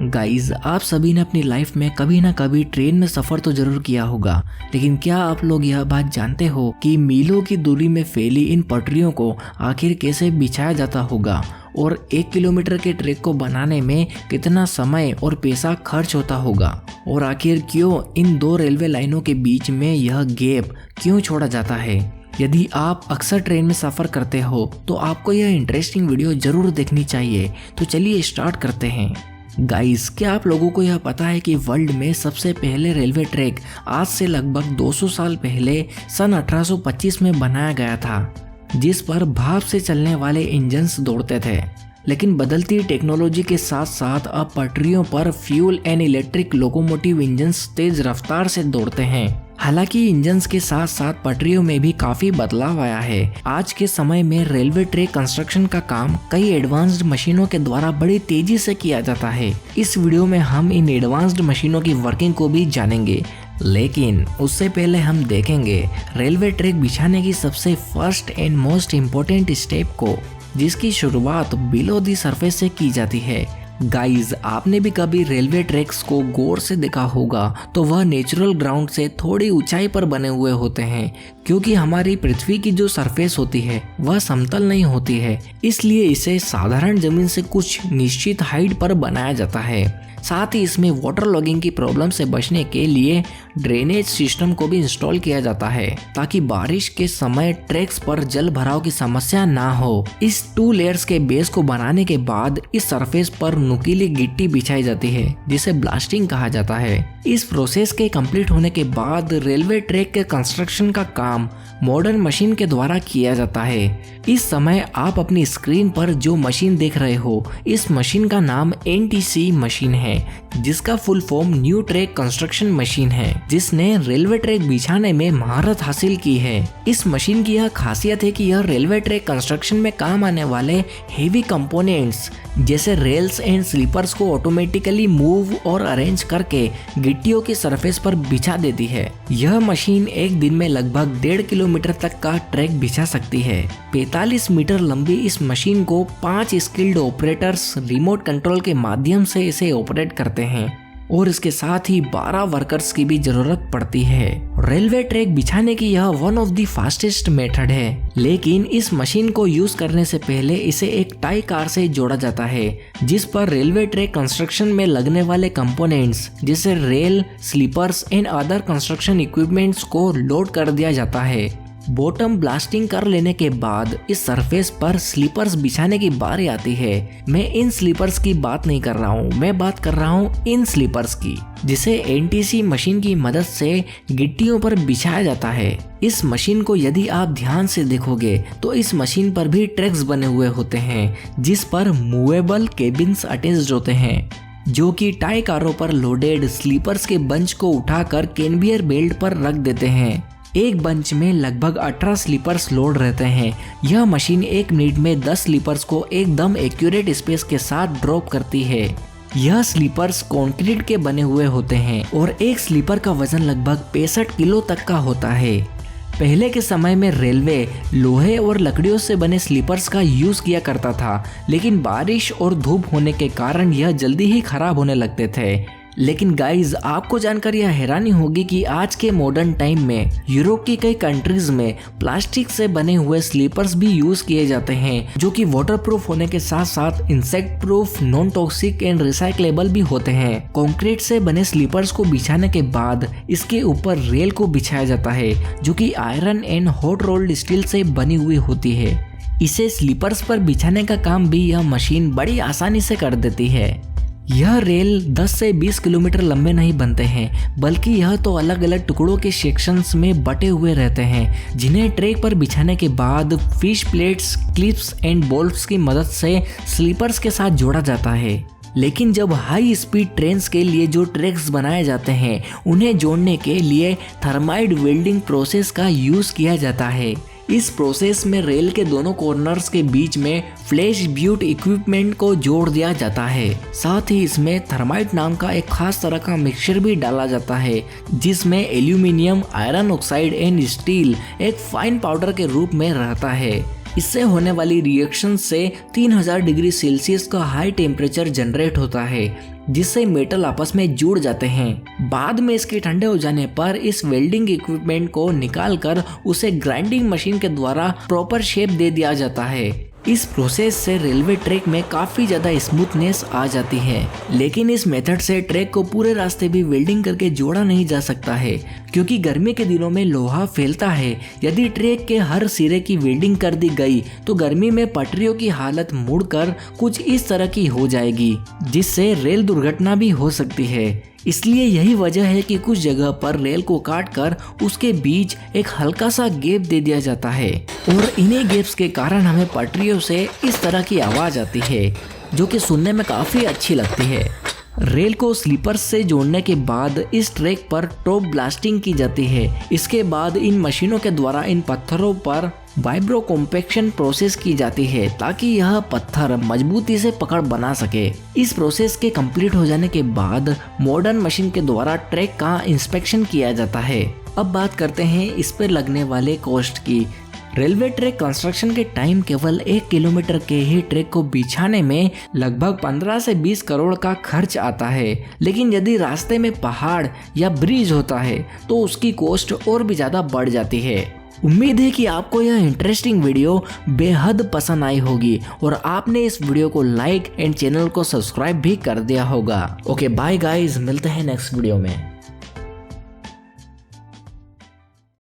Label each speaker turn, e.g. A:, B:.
A: Guys, आप सभी ने अपनी लाइफ में कभी ना कभी ट्रेन में सफर तो जरूर किया होगा, लेकिन क्या आप लोग यह बात जानते हो कि मीलों की दूरी में फैली इन पटरियों को आखिर कैसे बिछाया जाता होगा और 1 किलोमीटर के ट्रैक को बनाने में कितना समय और पैसा खर्च होता होगा, और आखिर क्यों इन दो रेलवे लाइनों के बीच में यह गैप क्यों छोड़ा जाता है। यदि आप अक्सर ट्रेन में सफ़र करते हो तो आपको यह इंटरेस्टिंग वीडियो जरूर देखनी चाहिए। तो चलिए स्टार्ट करते हैं। गाइस, क्या आप लोगों को यह पता है कि वर्ल्ड में सबसे पहले रेलवे ट्रैक आज से लगभग 200 साल पहले सन 1825 में बनाया गया था, जिस पर भाप से चलने वाले इंजन्स दौड़ते थे। लेकिन बदलती टेक्नोलॉजी के साथ साथ अब पटरियों पर fuel and electric locomotive engines तेज रफ्तार से दौड़ते हैं। हालांकि इंजन्स के साथ साथ पटरियों में भी काफी बदलाव आया है। आज के समय में रेलवे ट्रैक कंस्ट्रक्शन का काम कई एडवांस्ड मशीनों के द्वारा बड़ी तेजी से किया जाता है। इस वीडियो में हम इन एडवांस्ड मशीनों की वर्किंग को भी जानेंगे, लेकिन उससे पहले हम देखेंगे रेलवे ट्रैक बिछाने की सबसे first and most important step को, जिसकी शुरुआत बिलो दी सरफेस से की जाती है। गाइज, आपने भी कभी रेलवे ट्रैक्स को गौर से देखा होगा तो वह नेचुरल ग्राउंड से थोड़ी ऊंचाई पर बने हुए होते हैं, क्योंकि हमारी पृथ्वी की जो सरफेस होती है वह समतल नहीं होती है, इसलिए इसे साधारण जमीन से कुछ निश्चित हाइट पर बनाया जाता है। साथ ही इसमें वाटर लॉगिंग की प्रॉब्लम से बचने के लिए ड्रेनेज सिस्टम को भी इंस्टॉल किया जाता है, ताकि बारिश के समय ट्रैक्स पर जल भराव की समस्या ना हो। इस 2 लेयर्स के बेस को बनाने के बाद इस सरफेस पर नुकीली गिट्टी बिछाई जाती है, जिसे ब्लास्टिंग कहा जाता है। इस प्रोसेस के कंप्लीट होने के बाद रेलवे ट्रैक के कंस्ट्रक्शन का काम मॉडर्न मशीन के द्वारा किया जाता है। इस समय आप अपनी स्क्रीन पर जो मशीन देख रहे हो, इस मशीन का नाम NTC मशीन है, जिसका full form new track construction machine है, जिसने रेलवे ट्रैक बिछाने में महारत हासिल की है। इस मशीन की यह खासियत है कि यह रेलवे ट्रैक कंस्ट्रक्शन में काम आने वाले हेवी कंपोनेंट्स जैसे रेल्स एंड स्लीपर्स को ऑटोमेटिकली मूव और अरेंज करके गिट्टियों की सरफेस पर बिछा देती है। यह मशीन एक दिन में लगभग 1.5 किलोमीटर तक का ट्रैक बिछा सकती है। 45 मीटर लंबी इस मशीन को 5 स्किल्ड ऑपरेटर्स रिमोट कंट्रोल के माध्यम से इसे ऑपरेट करते हैं, और इसके साथ ही 12 वर्कर्स की भी जरूरत पड़ती है। रेलवे ट्रैक बिछाने की यह one of the fastest method है, लेकिन इस मशीन को यूज करने से पहले इसे एक टाई कार से जोड़ा जाता है, जिस पर रेलवे ट्रैक कंस्ट्रक्शन में लगने वाले कंपोनेंट्स जैसे rail, sleepers and other construction equipments को लोड कर दिया जाता है। बॉटम ब्लास्टिंग कर लेने के बाद इस सरफेस पर स्लीपर्स बिछाने की बारी आती है। मैं इन स्लीपर्स की बात नहीं कर रहा हूँ, मैं बात कर रहा हूँ इन स्लीपर्स की, जिसे NTC मशीन की मदद से गिट्टियों पर बिछाया जाता है। इस मशीन को यदि आप ध्यान से देखोगे तो इस मशीन पर भी ट्रैक्स बने हुए होते हैं, जिस पर मूवेबल केबिन्स अटैच्ड होते हैं, जो कि टाई कारों पर लोडेड स्लीपर्स के बंच को उठाकर कन्वेयर बेल्ट पर रख देते हैं। एक बंच में लगभग 18 स्लीपर्स लोड रहते हैं। यह मशीन 1 मिनट में 10 स्लीपर्स को एकदम एक्यूरेट स्पेस के साथ ड्रॉप करती है। यह स्लीपर्स कंक्रीट के बने हुए होते हैं और एक स्लीपर का वजन लगभग 65 किलो तक का होता है। पहले के समय में रेलवे लोहे और लकड़ियों से बने स्लीपर्स का यूज किया करता था, लेकिन बारिश और धूप होने के कारण यह जल्दी ही खराब होने लगते थे। लेकिन गाइज, आपको जानकर यह हैरानी होगी कि आज के मॉडर्न टाइम में यूरोप की कई कंट्रीज में प्लास्टिक से बने हुए स्लीपर्स भी यूज किए जाते हैं, जो कि वाटरप्रूफ होने के साथ साथ insect proof, non toxic and recyclable भी होते हैं। कंक्रीट से बने स्लीपर्स को बिछाने के बाद इसके ऊपर रेल को बिछाया जाता है, जो कि iron and hot rolled steel से बनी हुई होती है। इसे स्लीपर्स पर बिछाने का काम भी यह मशीन बड़ी आसानी से कर देती है। यह रेल 10 से 20 किलोमीटर लंबे नहीं बनते हैं, बल्कि यह तो अलग अलग टुकड़ों के सेक्शंस में बटे हुए रहते हैं, जिन्हें ट्रैक पर बिछाने के बाद fish plates, clips and bolts की मदद से स्लीपर्स के साथ जोड़ा जाता है। लेकिन जब हाई स्पीड ट्रेन्स के लिए जो ट्रैक्स बनाए जाते हैं, उन्हें जोड़ने के लिए थर्माइड वेल्डिंग प्रोसेस का यूज किया जाता है। इस प्रोसेस में रेल के दोनों कॉर्नर्स के बीच में फ्लैश ब्यूट इक्विपमेंट को जोड़ दिया जाता है। साथ ही इसमें थर्माइट नाम का एक खास तरह का मिक्सचर भी डाला जाता है, जिसमें aluminium, iron oxide and steel एक फाइन पाउडर के रूप में रहता है। इससे होने वाली रिएक्शन से 3000 डिग्री सेल्सियस का हाई टेम्परेचर जनरेट होता है, जिससे मेटल आपस में जुड़ जाते हैं। बाद में इसके ठंडे हो जाने पर इस वेल्डिंग इक्विपमेंट को निकालकर उसे ग्राइंडिंग मशीन के द्वारा प्रॉपर शेप दे दिया जाता है। इस प्रोसेस से रेलवे ट्रैक में काफी ज्यादा स्मूथनेस आ जाती है, लेकिन इस मेथड से ट्रैक को पूरे रास्ते भी वेल्डिंग करके जोड़ा नहीं जा सकता है, क्योंकि गर्मी के दिनों में लोहा फैलता है। यदि ट्रैक के हर सिरे की वेल्डिंग कर दी गई तो गर्मी में पटरियों की हालत मुड़कर कुछ इस तरह की हो जाएगी, जिससे रेल दुर्घटना भी हो सकती है। इसलिए यही वजह है कि कुछ जगह पर रेल को काटकर उसके बीच एक हल्का सा गैप दे दिया जाता है, और इन्हीं गैप्स के कारण हमें पटरियों से इस तरह की आवाज आती है, जो कि सुनने में काफी अच्छी लगती है। रेल को स्लीपर्स से जोड़ने के बाद इस ट्रैक पर टॉप ब्लास्टिंग की जाती है। इसके बाद इन मशीनों के द्वारा इन पत्थरों पर वाइब्रो कॉम्पैक्शन प्रोसेस की जाती है, ताकि यह पत्थर मजबूती से पकड़ बना सके। इस प्रोसेस के कंप्लीट हो जाने के बाद मॉडर्न मशीन के द्वारा ट्रैक का इंस्पेक्शन किया जाता है। अब बात करते हैं इस पर लगने वाले कॉस्ट की। रेलवे ट्रैक कंस्ट्रक्शन के टाइम केवल 1 किलोमीटर के ही ट्रैक को बिछाने में लगभग 15 से 20 करोड़ का खर्च आता है, लेकिन यदि रास्ते में पहाड़ या ब्रिज होता है तो उसकी कॉस्ट और भी ज्यादा बढ़ जाती है। उम्मीद है कि आपको यह इंटरेस्टिंग वीडियो बेहद पसंद आई होगी और आपने इस वीडियो को लाइक एंड चैनल को सब्सक्राइब भी कर दिया होगा। ओके बाय गाइस, मिलते हैं नेक्स्ट वीडियो में।